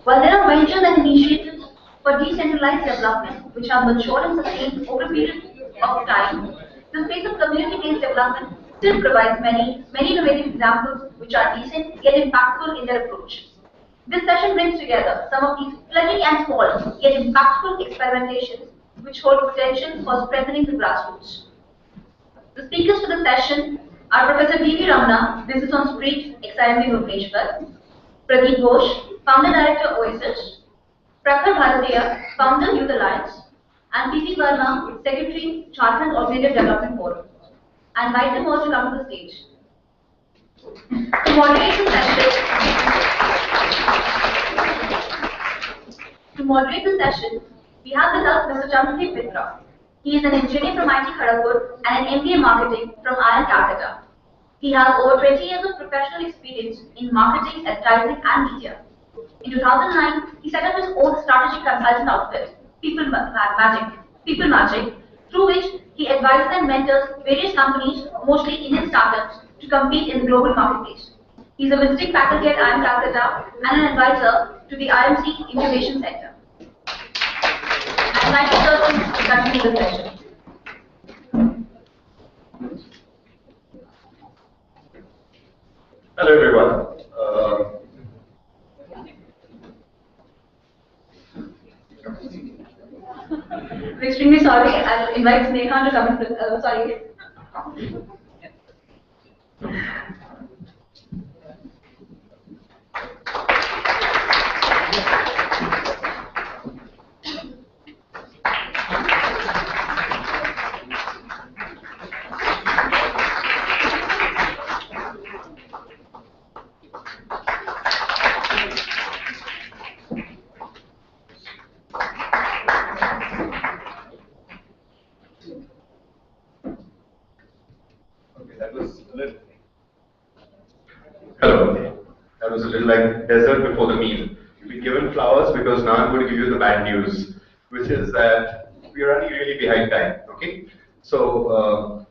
While there are ventures and initiatives for decentralized development which have matured and sustained over a period of time, the space of community-based development still provides many innovative examples which are decent yet impactful in their approach. This session brings together some of these fledgling and small yet impactful experimentations which hold potential for strengthening the grassroots. The speakers for the session are Professor D.V. Ramana, Business on Street, XIMB Bhubaneswar, Pradeep Ghosh, Founder Director OSS, Prakhar Bharatiya, Founder Youth Alliance, and P.P. Verma, Secretary, Jharkhand Alternative Development Forum. I invite them all to come to the stage. To moderate the session, we have with us Mr. Chandradeep Mitra. He is an engineer from IT Kharagpur and an MBA Marketing from IIM Calcutta. He has over 20 years of professional experience in marketing, advertising, and media. In 2009, he set up his own strategic consulting outfit, People Magic, through which he advises and mentors various companies, mostly Indian startups, to compete in the global marketplace. He is a visiting faculty at IIM Calcutta and an advisor to the IMC Incubation Center. I invite you to continue the session. Hello everyone. I'm extremely sorry. I'll invite Sneha to come in. Sorry. Hello. That was a little like dessert before the meal. You've been given flowers because now I'm going to give you the bad news, which is that we're running really behind time. Okay? So,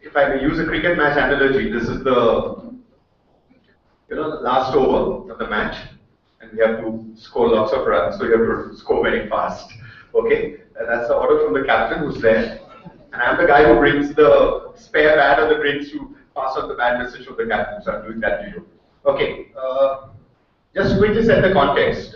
if I may use a cricket match analogy, this is the last over of the match, and we have to score lots of runs, so you have to score very fast. Okay? And that's the order from the captain who's there. And I'm the guy who brings the spare bat or the drinks to pass on the bad message of the captain, so I'm doing that to you. Okay, just quickly set the context.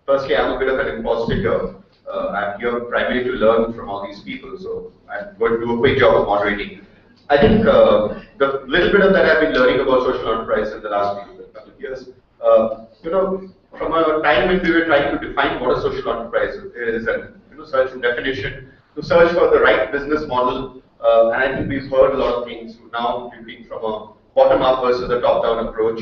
Firstly, I'm a bit of an imposter here. I'm here primarily to learn from all these people, so I'm going to do a quick job of moderating. I think the little bit of that I've been learning about social enterprise in the last couple of years, from a time when we were trying to define what a social enterprise is and search for definition, to search for the right business model, and I think we've heard a lot of things. Now we've been from a bottom-up versus a top-down approach.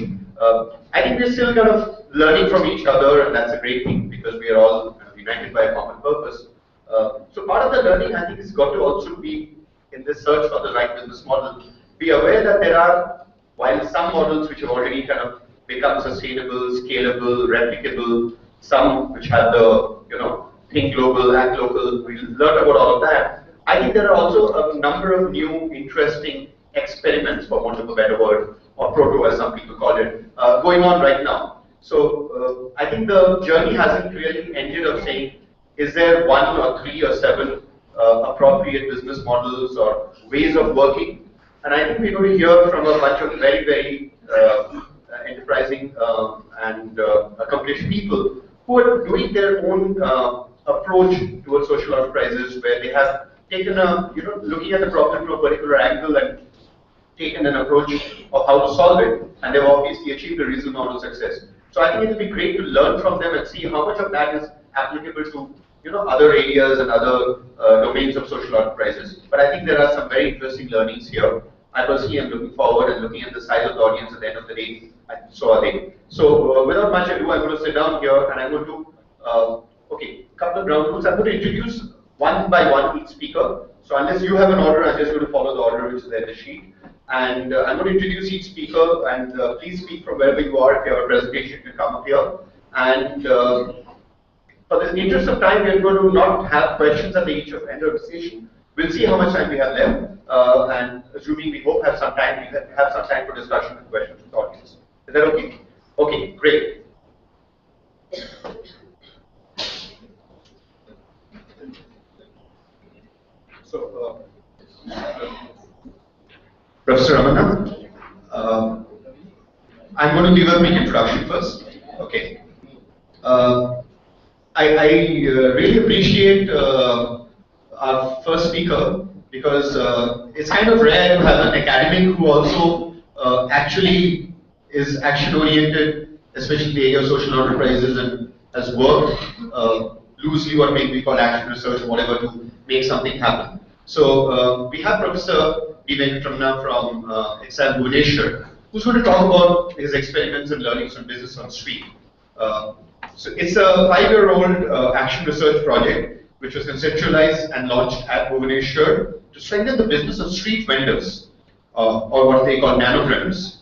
I think we're still kind of learning from each other, and that's a great thing because we are all united by a common purpose. So part of the learning, I think, has got to also be in this search for the right business model. Be aware that there are, while some models which have already kind of become sustainable, scalable, replicable, some which have the think global, act local, we'll learn about all of that. I think there are also a number of new, interesting experiments, for want of a better word, or proto as some people call it, going on right now. So I think the journey hasn't really ended of saying, is there 1 or 3 or 7 appropriate business models or ways of working? And I think we're going to hear from a bunch of very, very enterprising and accomplished people who are doing their own approach towards social enterprises, where they have taken a, looking at the problem from a particular angle and taken an approach of how to solve it, and they've obviously achieved a reasonable amount of success. So I think it will be great to learn from them and see how much of that is applicable to other areas and other domains of social enterprises. But I think there are some very interesting learnings here. I personally am looking forward and looking at the size of the audience at the end of the day, and so are they. So without much ado, I'm going to sit down here and I'm going to, okay, couple of ground rules. I'm going to introduce one by one each speaker. So unless you have an order, I'm just going to follow the order which is there in the sheet. And I'm going to introduce each speaker, and please speak from wherever you are. If you have a presentation, you can come up here. And for the interest of time, we're going to not have questions at the end of the session. We'll see how much time we have left, and assuming we hope have some time, we have some time for discussion and questions with the audience. Is that okay? Okay, great. So, Professor Ramana, I'm going to give a quick introduction first. Okay. I really appreciate our first speaker because it's kind of rare to have an academic who also actually is action-oriented, especially in the area of social enterprises, and has worked loosely what we call action research, whatever, to make something happen. So we have Professor Ramana from XIMB, who's going to talk about his experiments and learnings on business on street. So it's a 5-year-old action research project which was conceptualized and launched at Bhubaneswar to strengthen the business of street vendors, or what they call nanopreneurs.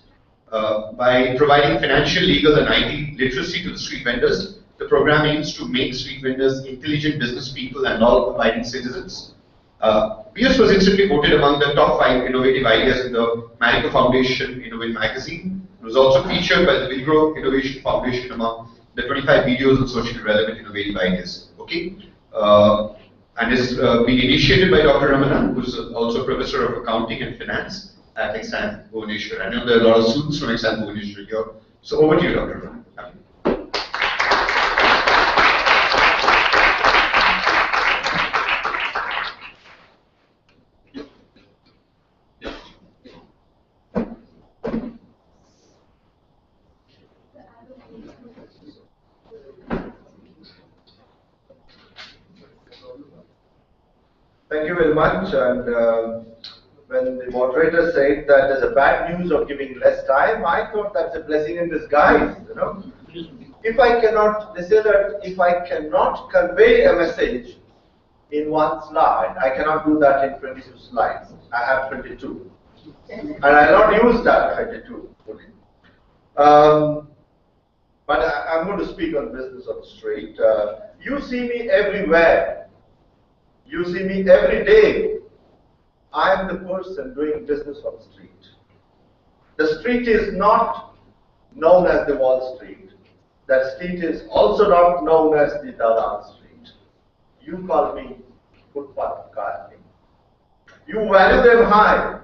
By providing financial, legal, and IT literacy to the street vendors, the program aims to make street vendors intelligent business people and law-abiding citizens. BOS was instantly voted among the top 5 innovative ideas in the Marico Foundation Innovate magazine. It was also featured by the Wilgrow Innovation Foundation among the 25 videos on socially relevant innovative ideas. Okay, and is being initiated by Dr. Ramana, who is also Professor of Accounting and Finance at XIMB Bhubaneswar. I know there are a lot of students from XIMB Bhubaneswar here. So over to you, Dr. Ramana. Thank you very much. And when the moderator said that there's a bad news of giving less time, I thought that's a blessing in disguise. You know, if I cannot, they say that if I cannot convey a message in one slide, I cannot do that in 22 slides. I have 22, and I'll not use that 22. But I'm going to speak on business on the street. You see me everywhere. You see me every day. I am the person doing business on the street. The street is not known as the Wall Street. That street is also not known as the Dalal Street. You call me footpath guy. You value them high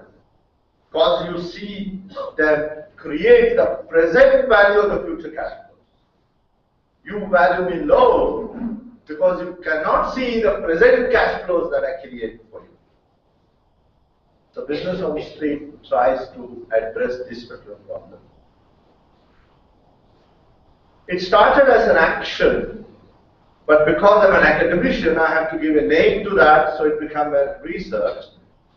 because you see them create the present value of the future cash flows. You value me low because you cannot see the present cash flows that I create for you. So business on the street tries to address this particular problem. It started as an action, but because I'm an academician, I have to give a name to that, so it became a research.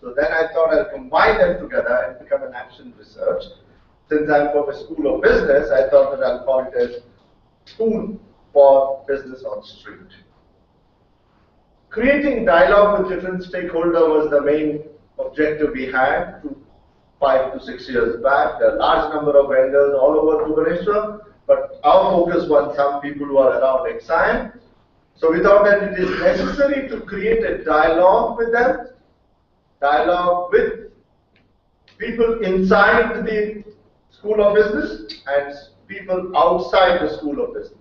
So then I thought I'll combine them together and become an action research. Since I'm from a school of business, I thought that I'll call it as School for Business on Street. Creating dialogue with different stakeholders was the main objective we had 5 to 6 years back. There are a large number of vendors all over Bhubaneswar, but our focus was some people who are around XIMB. So we thought that it is necessary to create a dialogue with them, dialogue with people inside the School of Business and people outside the School of Business.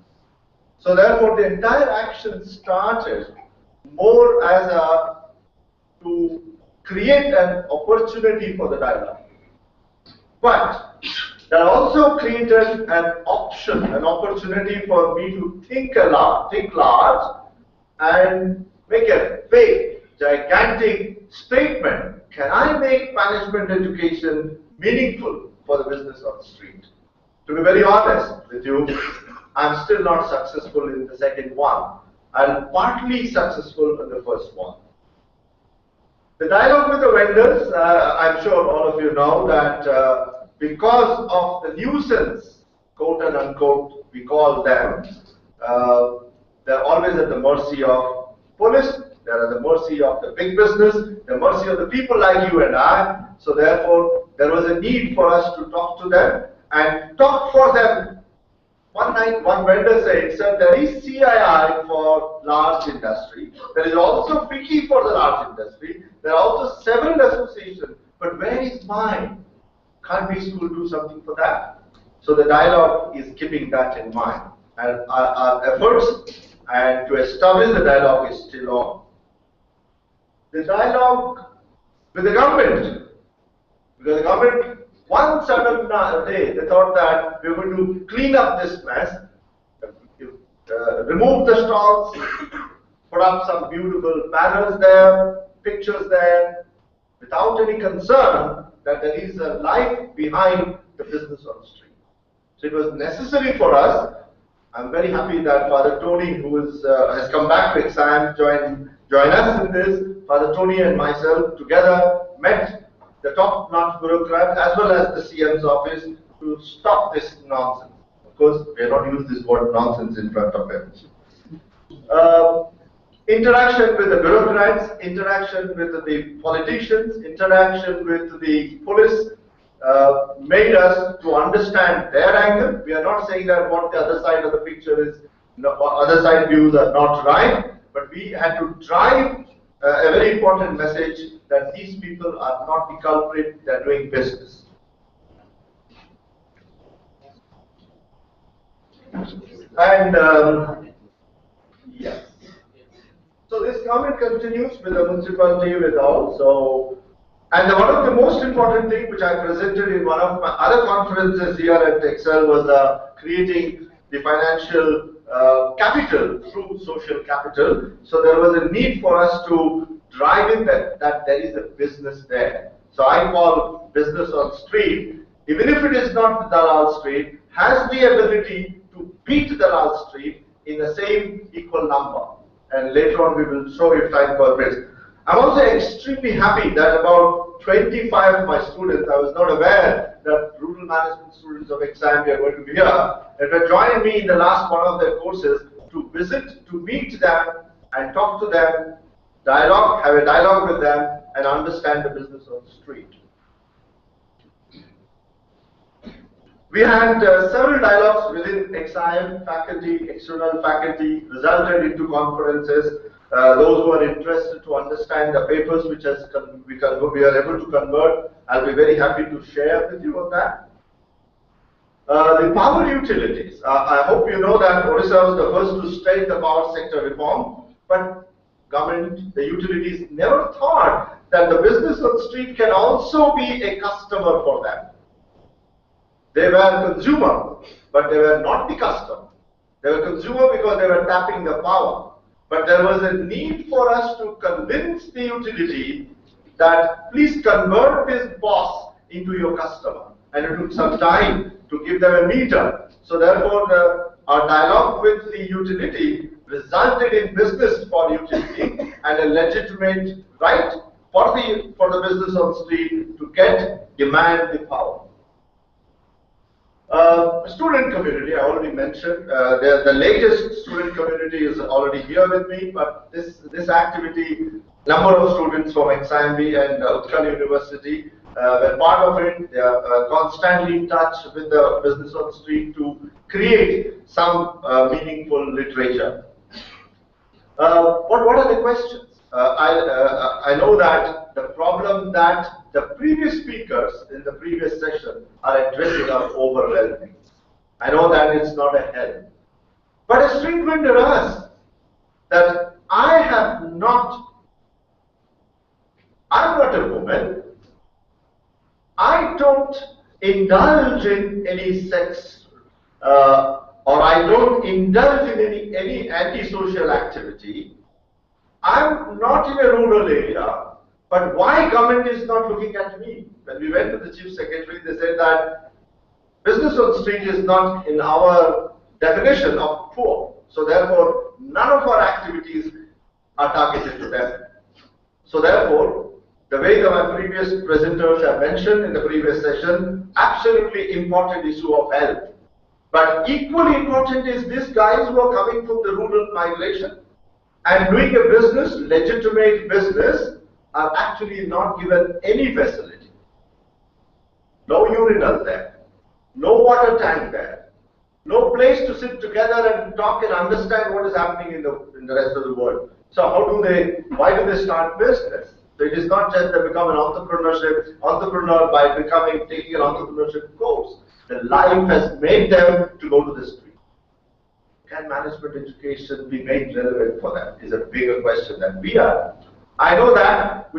So therefore the entire action started more as to create an opportunity for the dialogue. But that also created an option, an opportunity for me to think large, and make a big, gigantic statement. Can I make management education meaningful for the business on the street? To be very honest with you, I'm still not successful in the second one. I'm partly successful in the first one. The dialogue with the vendors, I'm sure all of you know that because of the nuisance, quote and unquote, we call them, they're always at the mercy of police, they're at the mercy of the big business, the mercy of the people like you and I. So therefore, there was a need for us to talk to them and talk for them. One night, one vendor said, sir, there is CII for large industry. There is also FICCI for the large industry. There are also several associations. But where is mine? Can't we school do something for that? So the dialogue is keeping that in mind. And our efforts and to establish the dialogue is still on. The dialogue with the government, because the government, one certain day, they thought that we were going to clean up this mess, remove the stalls, put up some beautiful banners there, pictures there, without any concern that there is a life behind the business on the street. So it was necessary for us. I'm very happy that Father Tony, who has come back to XIMB, join us in this. Father Tony and myself together met the top-notch bureaucrat as well as the CM's office to stop this nonsense. Of course, we have not used this word nonsense in front of him. Interaction with the bureaucrats, interaction with the politicians, interaction with the police made us to understand their angle. We are not saying that what the other side of the picture is, other side views are not right, but we had to drive a very important message that these people are not the culprit, they are doing business. And yes. So this comment continues with the municipality, with all. So, and one of the most important things which I presented in one of my other conferences here at Excel was creating the financial capital through social capital. So there was a need for us to drive in that there is a business there. So I call business on street, even if it is not the Dalal street, has the ability to beat the Dalal street in the same equal number. And later on we will show if time permits. I'm also extremely happy that about 25 of my students, I was not aware that rural management students of XIMB are going to be here, that were joining me in the last one of their courses to visit, to meet them and talk to them, dialogue, have a dialogue with them and understand the business on the street. We had several dialogues within XIMB, faculty, external faculty, resulted into conferences. Those who are interested to understand the papers which we are able to convert, I'll be very happy to share with you on that. The power utilities. I hope you know that Odisha was the first to state the power sector reform, but government, the utilities never thought that the business on the street can also be a customer for them. They were consumer, but they were not the customer. They were consumer because they were tapping the power. But there was a need for us to convince the utility that please convert this BOS into your customer. And it took some time to give them a meter. So therefore, our dialogue with the utility resulted in business for utility and a legitimate right for the business on the street to demand the power. Student community, I already mentioned, the latest student community is already here with me, but this activity, number of students from XIMB and Utkal University were part of it. They are constantly in touch with the business on the street to create some meaningful literature. What are the questions? I know that the problem that the previous speakers in the previous session are addressing are overwhelming. I know that it's not a help. But a street vendor asks that I'm not a woman, I don't indulge in any sex or I don't indulge in any antisocial activity. I'm not in a rural area, but why government is not looking at me? When we went to the Chief Secretary, they said that business on the street is not in our definition of poor. So therefore, none of our activities are targeted to them. So therefore, the way that my previous presenters have mentioned in the previous session, absolutely important issue of health. But equally important is these guys who are coming from the rural migration and doing a business, legitimate business, are actually not given any facility. No urinal there, no water tank there, no place to sit together and talk and understand what is happening in the rest of the world. So why do they start business? So it is not just they become an entrepreneur by taking an entrepreneurship course. The life has made them to go to the street. Can management education be made relevant for them? Is a bigger question than we are. I know that,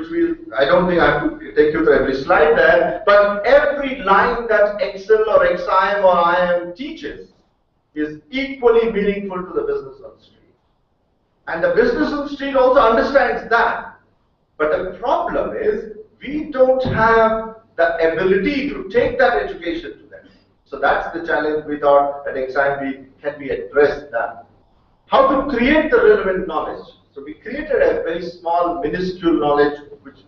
I don't think I have to take you through every slide there, but every line that Excel or XIMB or IM teaches is equally meaningful to the business on the street. And the business on the street also understands that. But the problem is, we don't have the ability to take that education to them. So that's the challenge we thought at XIMB, can we address that? How to create the relevant knowledge. So we created a very small, minuscule knowledge, which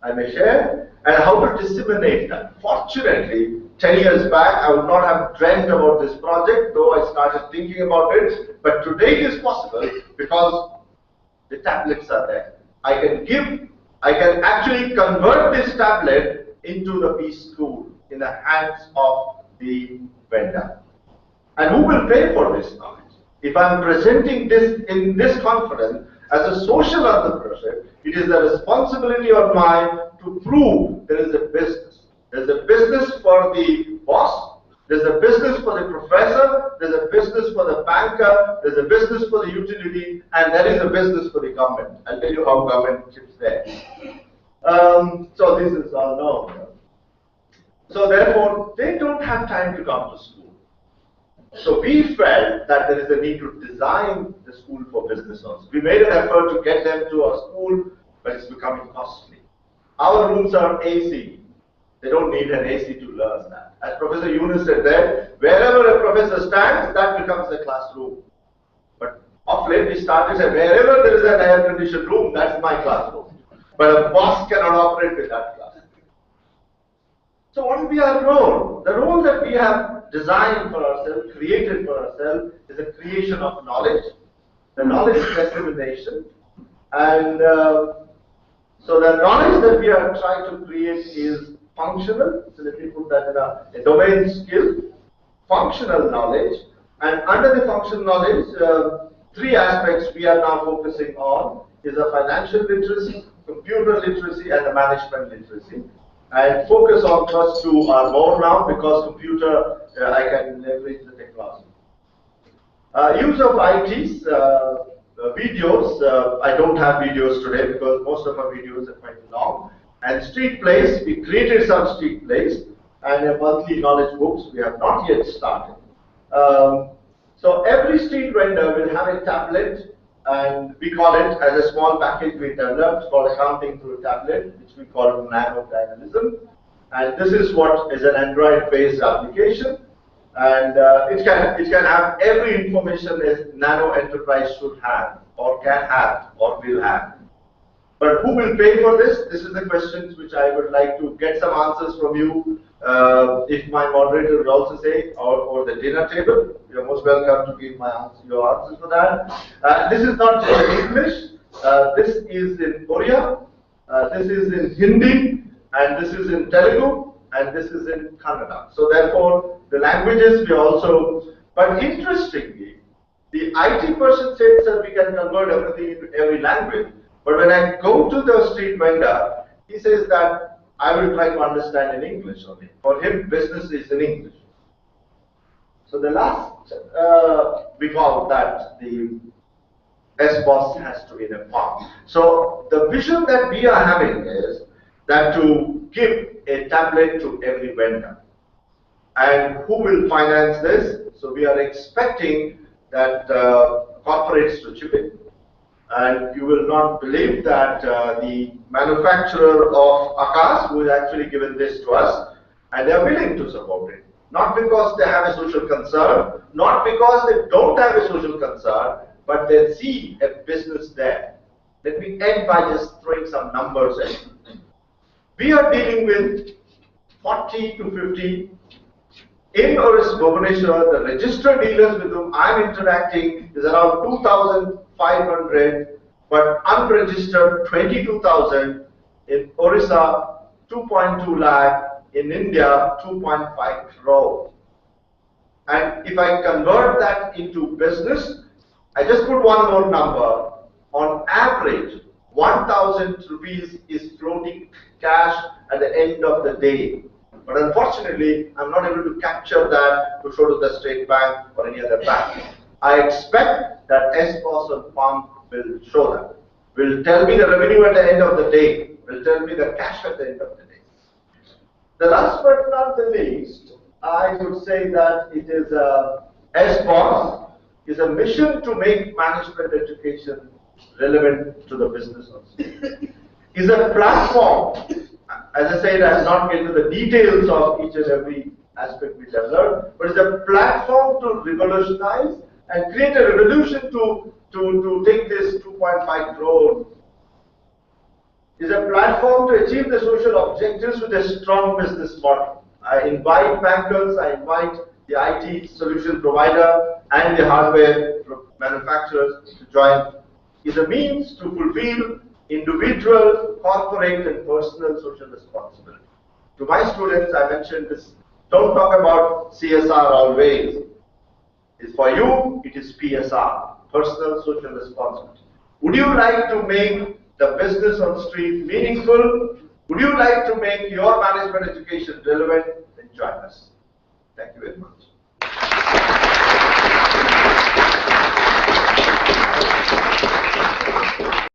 I may share, and how to disseminate that. Fortunately, 10 years back, I would not have dreamt about this project, though I started thinking about it. But today it is possible because the tablets are there. I can actually convert this tablet into the B-School in the hands of the vendor. And who will pay for this knowledge? If I'm presenting this in this conference as a social entrepreneurship, it is the responsibility of mine to prove there is a business. There's a business for the boss, there's a business for the professor, there's a business for the banker, there's a business for the utility, and there is a business for the government. I'll tell you how government chips there. So this is all known. So therefore, they don't have time to come to school. So we felt that there is a need to design the school for business owners. We made an effort to get them to our school, but it's becoming costly. Our rooms are AC. They don't need an AC to learn that. As Professor Yunus said there, wherever a professor stands, that becomes a classroom. But of late we started saying, wherever there is an air-conditioned room, that's my classroom. But a boss cannot operate with that class. So what will be our role? The role that we have designed for ourselves, created for ourselves, is a creation of knowledge, the knowledge dissemination, and so the knowledge that we are trying to create is functional. So let me put that in a domain skill, functional knowledge, and under the functional knowledge, three aspects we are now focusing on is a financial literacy, computer literacy, and a management literacy. And focus on first two are more now because computer, I can leverage the technology. Use of ITs, videos, I don't have videos today because most of our videos are quite long. And street plays, we created some street plays and a monthly knowledge books, we have not yet started. So every street vendor will have a tablet, and we call it as a small package we developed called accounting through a tablet, which we call nano dynamism. And this is what is an Android-based application, and it can have every information a nano enterprise should have, or can have, or will have. But who will pay for this? This is the questions which I would like to get some answers from you. If my moderator will also say, or the dinner table, you're most welcome to give your answers for that. This is not just in English. This is in Korea. This is in Hindi, and this is in Telugu, and this is in Kannada. So therefore, the languages we also. But interestingly, the IT person said, "Sir, we can convert everything into every language." But when I go to the street vendor, he says that I will try to understand in English only. For him, business is in English. So the last, we call that the S-boss has to be informed. So the vision that we are having is that to give a tablet to every vendor. And who will finance this? So we are expecting that corporates to chip in. And you will not believe that the manufacturer of Akash, who has actually given this to us, and they are willing to support it. Not because they have a social concern, not because they don't have a social concern, but they see a business there. Let me end by just throwing some numbers in. We are dealing with 40 to 50. In Bhubaneswar, the registered dealers with whom I am interacting is around 2,500, but unregistered 22,000. In Orissa, 2.2 lakh. In India, 2.5 crore. And if I convert that into business, I just put one more number. On average, 1,000 rupees is floating cash at the end of the day. But unfortunately, I'm not able to capture that to show to the State Bank or any other bank. I expect that SBOS on Farm will show that. Will tell me the revenue at the end of the day. Will tell me the cash at the end of the day. The last but not the least, I would say that it is SBOS is a mission to make management education relevant to the business also. Is a platform, as I said, I will not get into the details of each and every aspect which I've learned, but it's a platform to revolutionize and create a revolution to take this 2.5 crore. Is a platform to achieve the social objectives with a strong business model. I invite bankers, I invite the IT solution provider and the hardware manufacturers to join. Is a means to fulfill individual, corporate and personal social responsibility. To my students, I mentioned this, don't talk about CSR always. It's for you, it is PSR, personal social responsibility. Would you like to make the business on street meaningful? Would you like to make your management education relevant? Then join us. Thank you very much.